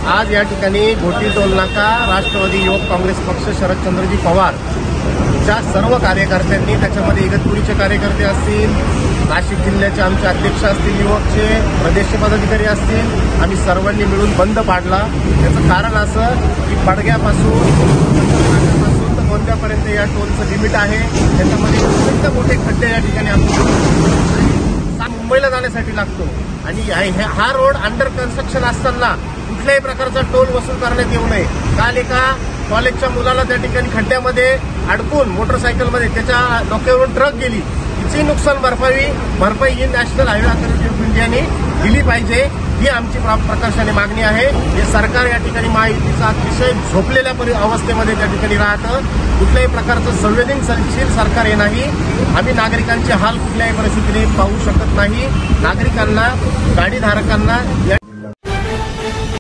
आज या ठिकाणी घोटी टोल नाका राष्ट्रवादी युवक काँग्रेस पक्ष शरदचंद्रजी पवार च्या सर्व कार्यकर्त्यांनी, त्याच्यामध्ये इगतपुरीचे कार्यकर्ते असतील, नाशिक जिल्ह्याचे आमचे अध्यक्ष असतील, युवकचे प्रदेशचे पदाधिकारी असतील, आम्ही सर्वांनी मिळून बंद पाडला। त्याचं कारण असं की पडग्यापासून तर गोंद्यापर्यंत या टोलचं लिमिट आहे, त्याच्यामध्ये अत्यंत मोठे खड्डे या ठिकाणी आपण मुंबईला जाण्यासाठी लागतो आणि हा रोड अंडर कन्स्ट्रक्शन असताना कुठल्याही प्रकारचा टोल वसूल करण्यात येऊ नये। काल एका कॉलेजच्या मुलाला त्या ठिकाणी खड्ड्यामध्ये अडकून मोटरसायकलमध्ये त्याच्या डोक्यावरून ट्रक गेली, तिची नुकसान भरपाई ही नॅशनल हायवे अथॉरिटी ऑफ इंडियाने दिली पाहिजे, ही आमची प्रकर्षाने मागणी आहे। हे सरकार या ठिकाणी महायुतीचा अतिशय झोपलेल्या अवस्थेमध्ये त्या ठिकाणी राहतं, कुठल्याही प्रकारचं संवेदनशील सरकार हे नाही। आम्ही नागरिकांचे हाल कुठल्याही परिस्थितीने पाहू शकत नाही। नागरिकांना, गाडीधारकांना या